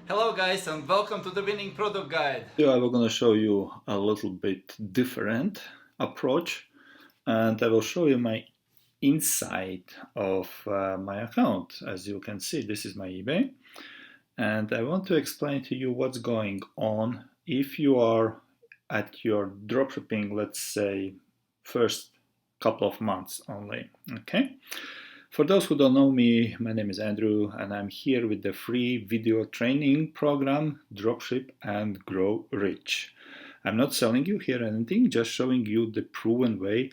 Hello guys and welcome to the winning product guide. I will gonna show you a little bit different approach, and I will show you my inside of my account. As you can see, this is my eBay, and I want to explain to you what's going on if you are at your dropshipping, let's say, first couple of months only. Okay. For those who don't know me, my name is Andrew, and I'm here with the free video training program Dropship and Grow Rich. I'm not selling you here anything, just showing you the proven way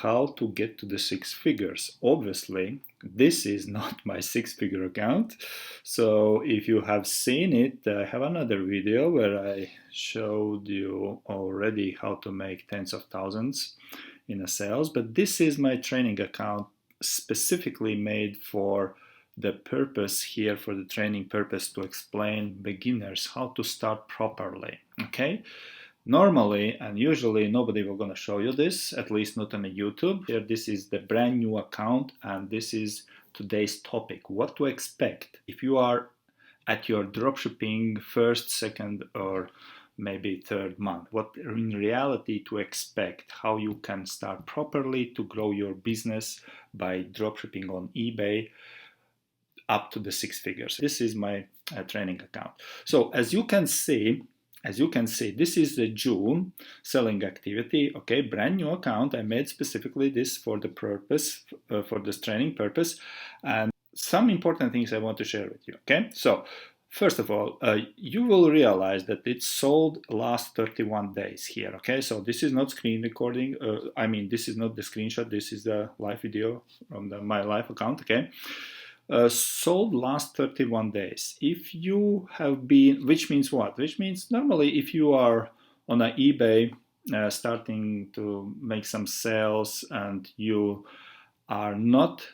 how to get to the six figures. Obviously, this is not my six-figure account, so if you have seen it, I have another video where I showed you already how to make tens of thousands in a sales, but this is my training account specifically made for the purpose here, for the training purpose, to explain beginners how to start properly. Okay, normally and usually nobody will gonna show you this, at least not on a YouTube. Here, this is the brand new account, and this is today's topic: what to expect if you are at your dropshipping first, second, or maybe third month. What in reality to expect, how you can start properly to grow your business by dropshipping on eBay up to the six figures. This is my training account. So as you can see, this is the June selling activity. Okay, brand new account. I made specifically this for the purpose, for this training purpose, and some important things I want to share with you. Okay, so first of all, you will realize that it sold last 31 days here. Okay, so this is not screen recording. This is not the screenshot. This is the live video from my live account. Okay. Sold last 31 days. If you have been, which means what? Which means normally if you are on an eBay starting to make some sales and you are not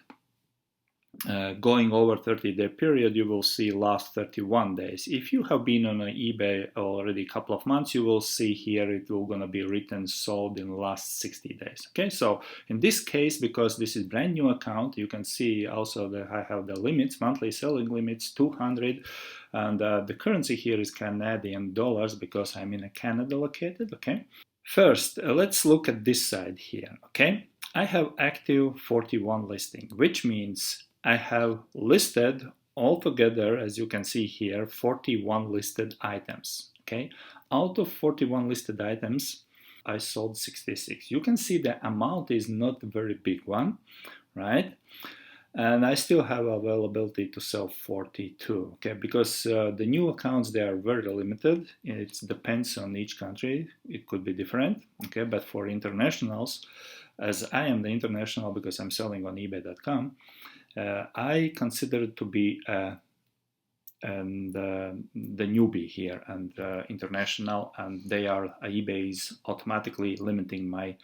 going over 30-day period, you will see last 31 days. If you have been on an eBay already a couple of months, you will see here it will gonna be written sold in the last 60 days. Okay, so in this case, because this is brand new account, you can see also that I have the limits, monthly selling limits 200, and the currency here is Canadian dollars because I'm in a Canada located. Okay, first let's look at this side here. Okay, I have active 41 listing, which means I have listed altogether, as you can see here, 41 listed items. Okay, out of 41 listed items, I sold 66. You can see the amount is not a very big one, right? And I still have availability to sell 42. Okay, because the new accounts, they are very limited. It depends on each country. It could be different. Okay, but for internationals, as I am the international because I'm selling on eBay.com, I consider it to be the newbie here and international, and they are eBay is automatically limiting my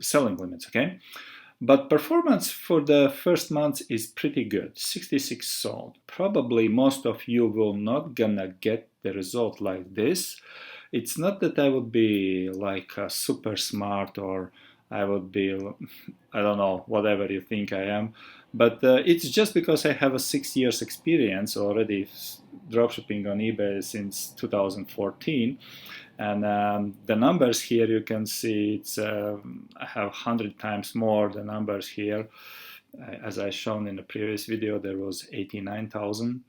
selling limits. Okay, but performance for the first month is pretty good. 66 sold. Probably most of you will not gonna get the result like this. It's not that I would be like super smart or I would be, I don't know, whatever you think I am. But it's just because I have a 6 years experience already dropshipping on eBay since 2014. And the numbers here, you can see it's I have 100 times more the numbers here. As I shown in the previous video, there was 89,000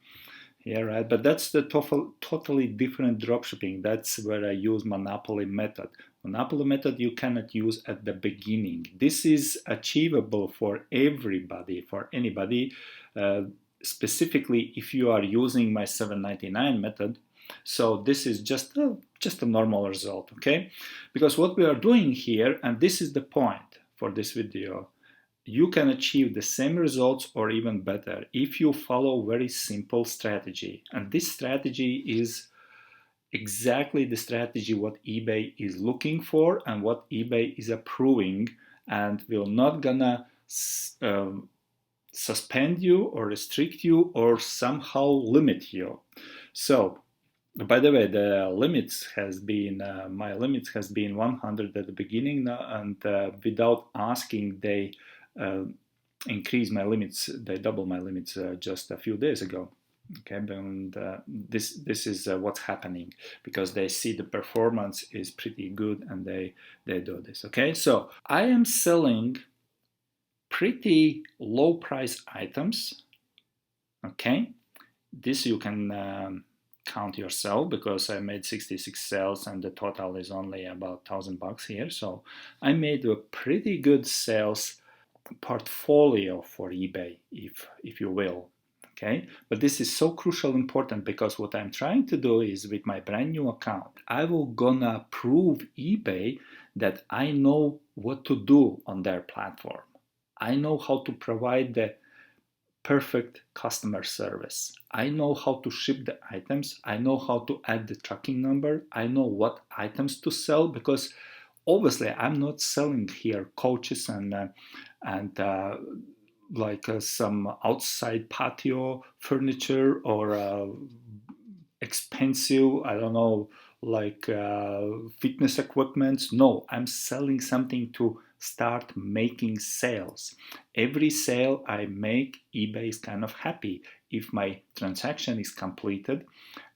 here, right? But that's the totally different dropshipping. That's where I use monopoly method. Monopoly method you cannot use at the beginning. This is achievable for everybody, for anybody, specifically if you are using my 799 method. So this is just a normal result, okay? Because what we are doing here, and this is the point for this video, you can achieve the same results or even better if you follow very simple strategy. And this strategy is exactly the strategy what eBay is looking for and what eBay is approving, and will not gonna suspend you or restrict you or somehow limit you. So by the way, the limits has been my limits has been 100 at the beginning now, and without asking they increase my limits, they double my limits just a few days ago. Okay, and this is what's happening, because they see the performance is pretty good and they do this. Okay, so I am selling pretty low price items. Okay, this you can count yourself, because I made 66 sales and the total is only about $1,000 here. So I made a pretty good sales portfolio for eBay, if you will. Okay, but this is so crucial important, because what I'm trying to do is, with my brand new account, I will gonna prove eBay that I know what to do on their platform. I know how to provide the perfect customer service. I know how to ship the items. I know how to add the tracking number. I know what items to sell, because obviously I'm not selling here coaches and like some outside patio furniture or expensive, I don't know, like fitness equipment. No, I'm selling something to start making sales. Every sale I make, eBay is kind of happy if my transaction is completed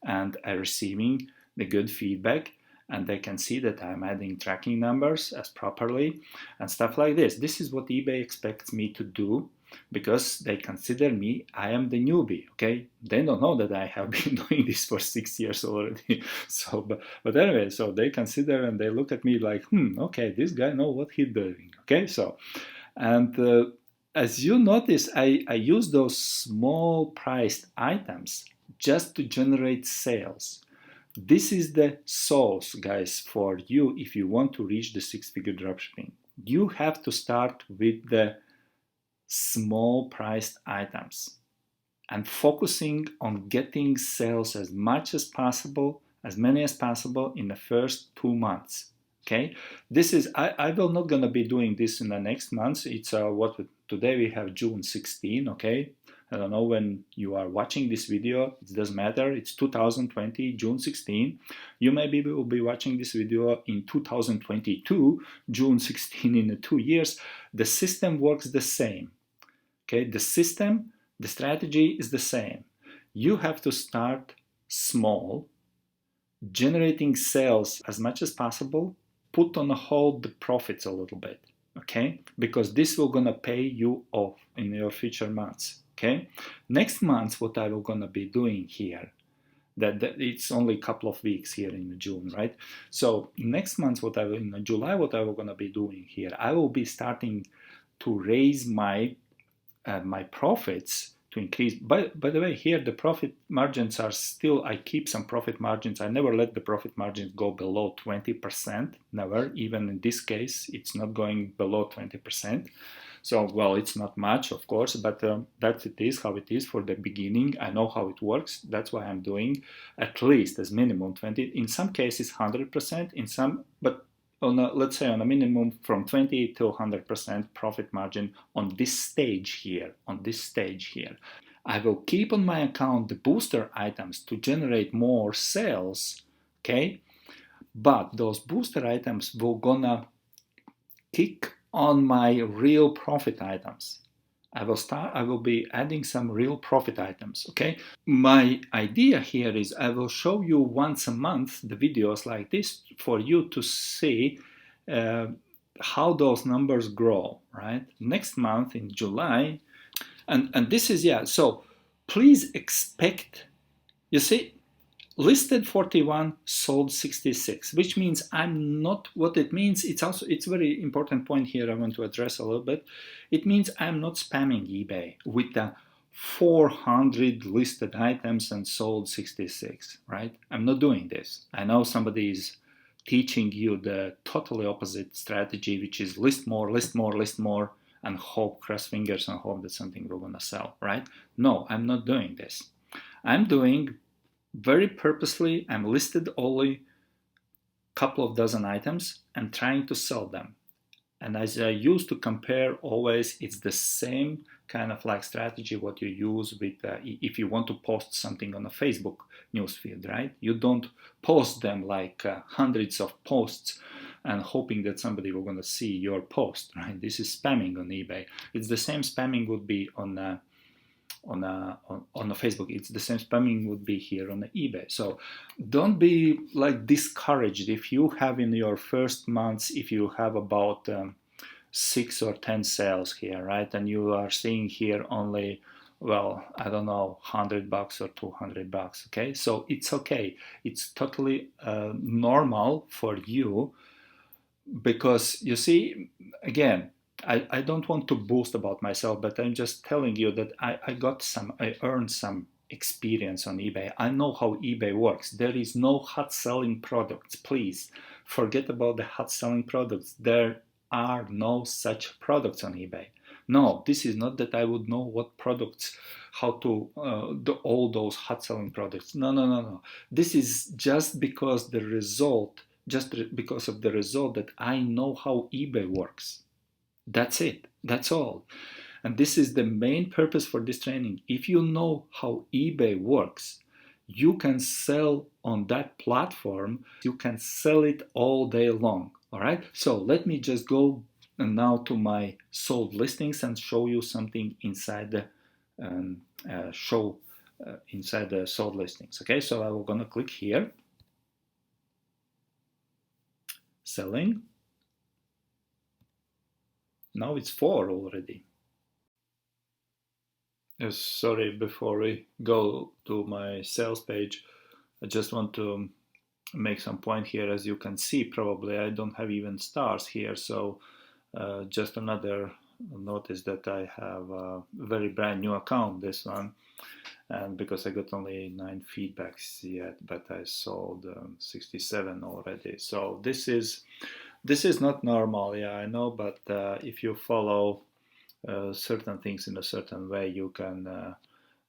and I'm receiving the good feedback, and they can see that I'm adding tracking numbers as properly and stuff like this. This is what eBay expects me to do, because they consider me, I am the newbie. Okay, they don't know that I have been doing this for 6 years already. So but anyway, so they consider and they look at me like, okay, this guy knows what he's doing. Okay, so and as you notice, I use those small priced items just to generate sales. This is the sauce, guys, for you if you want to reach the six-figure dropshipping. You have to start with the small priced items and focusing on getting sales as much as possible, as many as possible in the first 2 months. Okay, this is I will not gonna be doing this in the next months. It's today we have June 16. Okay, I don't know when you are watching this video. It doesn't matter. It's 2020 June 16. You maybe will be watching this video in 2022 June 16 in 2 years. The system works the same. Okay, the system, the strategy is the same. You have to start small, generating sales as much as possible, put on hold the profits a little bit, okay? Because this will gonna pay you off in your future months, okay? Next month, what I will gonna be doing here, that it's only a couple of weeks here in June, right? So next month, in July, what I will gonna be doing here, I will be starting to raise my profits, to increase. By the way, here the profit margins are still, I keep some profit margins. I never let the profit margins go below 20%, never. Even in this case, it's not going below 20%. So, well, it's not much, of course, but that it is how it is for the beginning. I know how it works. That's why I'm doing at least as minimum 20. In some cases, 100%. In some, but let's say on a minimum from 20 to 100% profit margin on this stage here. I will keep on my account the booster items to generate more sales, okay? But those booster items will gonna kick on my real profit items. I will be adding some real profit items, okay? My idea here is I will show you once a month the videos like this for you to see how those numbers grow, right? Next month in July, and this is, yeah, so please expect, you see, listed 41, sold 66, which means I'm not, what it means, it's a very important point here I want to address a little bit. It means I'm not spamming eBay with the 400 listed items and sold 66, right? I'm not doing this. I know somebody is teaching you the totally opposite strategy, which is list more, and hope, cross fingers and hope that something will gonna sell, right? No, I'm not doing this. I'm doing very purposely, I'm listed only a couple of dozen items and trying to sell them. And as I used to compare always, it's the same kind of like strategy what you use with if you want to post something on a Facebook newsfeed, right? You don't post them like hundreds of posts and hoping that somebody will gonna see your post, right? This is spamming on eBay. It's the same spamming would be on on a Facebook. It's the same spamming would be here on the eBay. So don't be like discouraged if you have in your first months, if you have about 6 or 10 sales here, right? And you are seeing here only, well, I don't know, $100 or $200, okay? So it's okay. It's totally normal for you, because you see, again, I don't want to boast about myself, but I'm just telling you that I earned some experience on eBay. I know how eBay works. There is no hot selling products. Please forget about the hot selling products. There are no such products on eBay. No, this is not that I would know what products, how to do all those hot selling products. No, no, no, no. This is just because the result, because of the result that I know how eBay works. That's it. That's all. And this is the main purpose for this training. If you know how eBay works, you can sell on that platform. You can sell it all day long. All right. So let me just go now to my sold listings and show you something inside the inside the sold listings. Okay. So I'm going to click here. Selling. Now it's 4 already. Yes, sorry, before we go to my sales page, I just want to make some point here. As you can see, probably I don't have even stars here. So just another notice that I have a very brand new account, this one. And because I got only 9 feedbacks yet, but I sold 67 already. So this is not normal, yeah, I know, but if you follow certain things in a certain way, you can,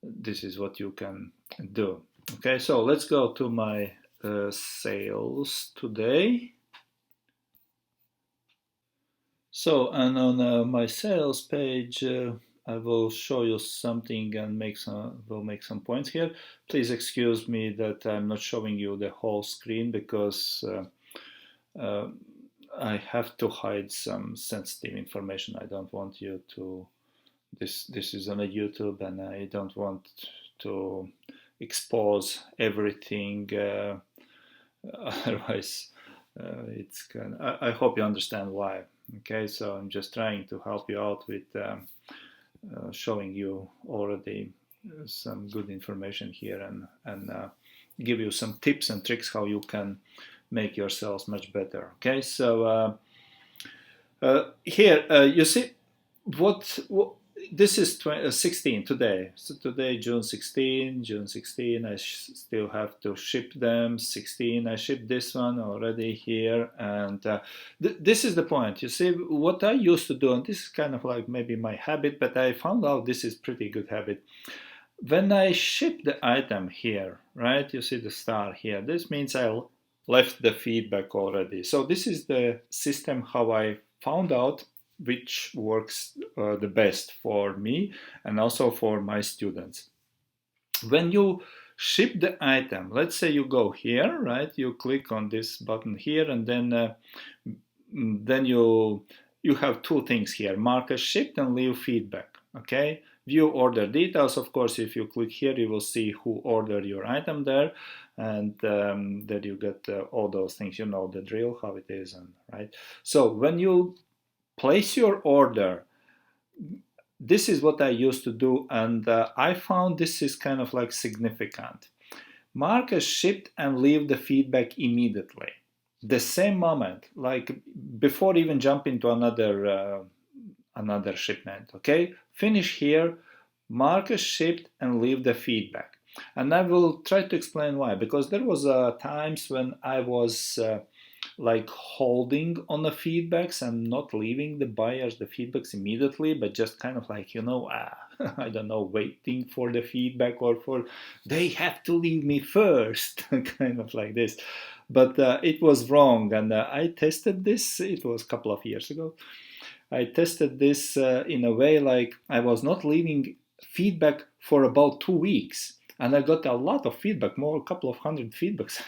this is what you can do. Okay, so let's go to my sales today. So, and on my sales page, I will show you something and will make some points here. Please excuse me that I'm not showing you the whole screen, because I have to hide some sensitive information. I don't want you to, this is on a YouTube, and I don't want to expose everything, otherwise it's kind of, I hope you understand why. Okay, so I'm just trying to help you out with showing you already some good information here, and give you some tips and tricks how you can make your sales much better. Okay, so here you see what this is 16 today. So today, June 16, I still have to ship them. 16, I shipped this one already here, and this is the point. You see what I used to do, and this is kind of like maybe my habit, but I found out this is pretty good habit. When I ship the item here, right? You see the star here. This means I left the feedback already. So this is the system how I found out which works the best for me and also for my students. When you ship the item, let's say you go here, right? You click on this button here, and then you have 2 things here: mark as shipped and leave feedback. Okay, view order details. Of course, if you click here, you will see who ordered your item there, and then you get all those things. You know the drill, how it is, and right. So when you place your order, this is what I used to do, and I found this is kind of like significant. Mark as shipped and leave the feedback immediately. The same moment, like before even jumping to another shipment. Okay, finish here, mark as shipped and leave the feedback. And I will try to explain why, because there was times when I was like holding on the feedbacks and not leaving the buyers the feedbacks immediately, but just kind of like, I don't know, waiting for the feedback, or for they have to leave me first, kind of like this. But it was wrong, and I tested this. It was a couple of years ago. I tested this in a way like I was not leaving feedback for about 2 weeks. And I got a lot of feedback, a couple of hundred feedbacks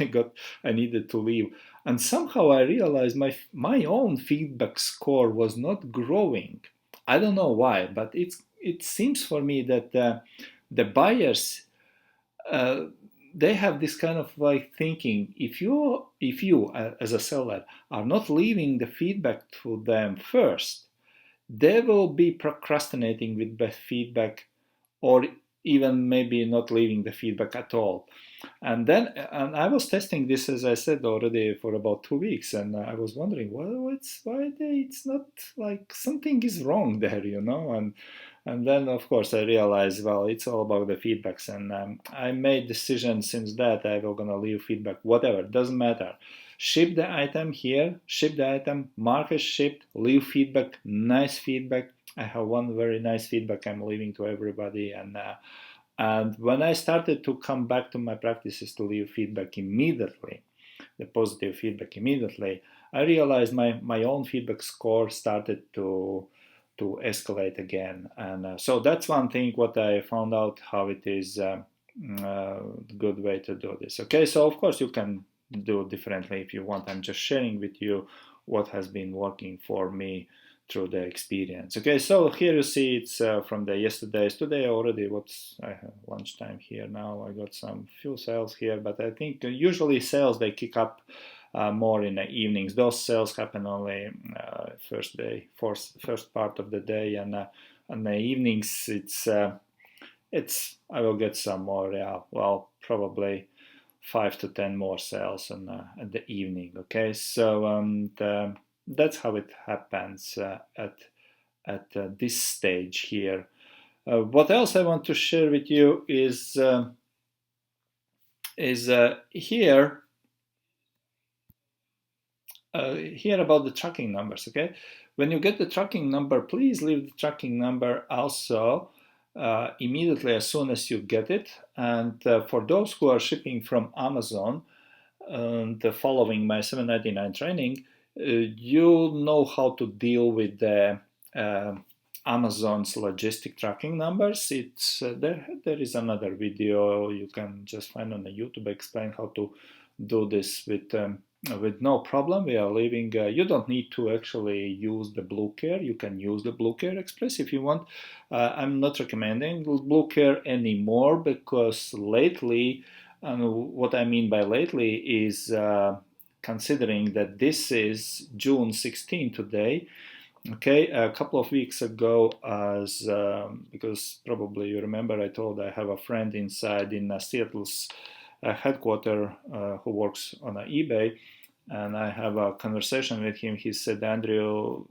I needed to leave. And somehow I realized my own feedback score was not growing. I don't know why, but it seems for me that The buyers, uh, they have this kind of like thinking, if you as a seller are not leaving the feedback to them first, they will be procrastinating with the feedback, or even maybe not leaving the feedback at all. And I was testing this, as I said already, for about 2 weeks, and I was wondering, well, it's not like something is wrong there, and then of course I realized, well, it's all about the feedbacks, and I made decision since that I will gonna leave feedback, whatever, doesn't matter. Ship the item here, ship the item, mark as shipped, leave feedback, nice feedback. I have one very nice feedback I'm leaving to everybody, and when I started to come back to my practices to leave feedback immediately, the positive feedback immediately, I realized my own feedback score started to escalate again. And so that's one thing what I found out, how it is good way to do this. Okay, so of course you can do differently if you want. I'm just sharing with you what has been working for me through the experience. Okay, so here you see it's from the yesterday's. Today already, I have lunchtime here now. I got some few sales here, but I think usually sales they kick up more in the evenings. Those sales happen only first part of the day, and the evenings it's I will get some more. Yeah, well, probably 5 to 10 more sales at the evening. Okay, so that's how it happens at this stage here. What else I want to share with you is here about the tracking numbers. Okay, when you get the tracking number, please leave the tracking number also immediately as soon as you get it. And for those who are shipping from Amazon and following my 799 training, you know how to deal with the Amazon's logistic tracking numbers. It's there is another video you can just find on the YouTube, explain how to do this with no problem. We are leaving. You don't need to actually use the Blue Care. You can use the Blue Care Express if you want. I'm not recommending Blue Care anymore because lately, and what I mean by lately is considering that this is June 16 today. Okay, a couple of weeks ago, as because probably you remember, I told I have a friend inside in Seattle's headquarters who works on eBay, and I have a conversation with him. He said, Andrew,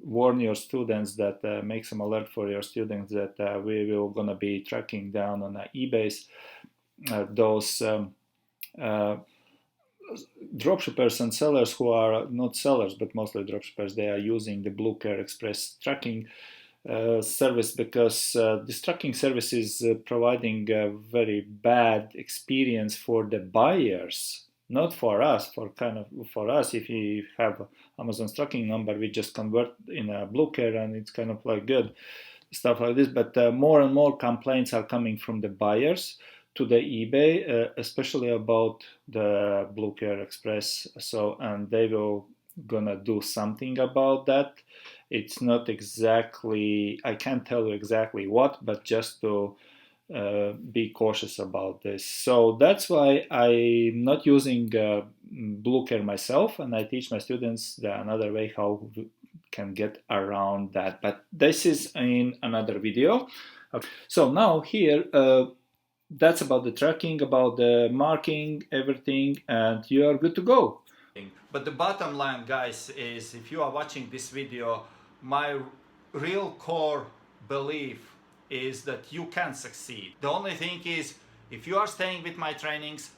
warn your students that make some alert for your students that we will gonna be tracking down on eBay's those dropshippers and sellers who are not sellers but mostly dropshippers. They are using the Blue Care Express tracking service because this tracking service is providing a very bad experience for the buyers, not for us. For us, if you have Amazon's tracking number, we just convert in a Blue Care and it's kind of like good stuff like this. But more and more complaints are coming from the buyers to the eBay, especially about the Blue Care Express. So, and they will gonna do something about that. It's not exactly, I can't tell you exactly what, but just to be cautious about this. So that's why I'm not using Blue Care myself, and I teach my students another way how we can get around that. But this is in another video. Okay. So now here, that's about the tracking, about the marking, everything, and you are good to go. But the bottom line, guys, is if you are watching this video, my real core belief is that you can succeed. The only thing is, if you are staying with my trainings,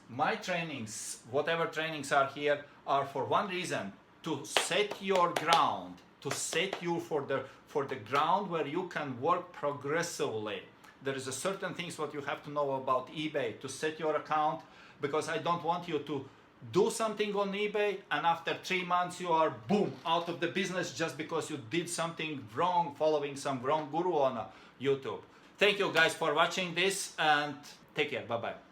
whatever trainings are here, are for one reason: to set your ground, to set you for the ground where you can work progressively. There is a certain things what you have to know about eBay to set your account, because I don't want you to do something on eBay and after 3 months you are boom out of the business just because you did something wrong following some wrong guru on YouTube. Thank you guys for watching this and take care. Bye bye.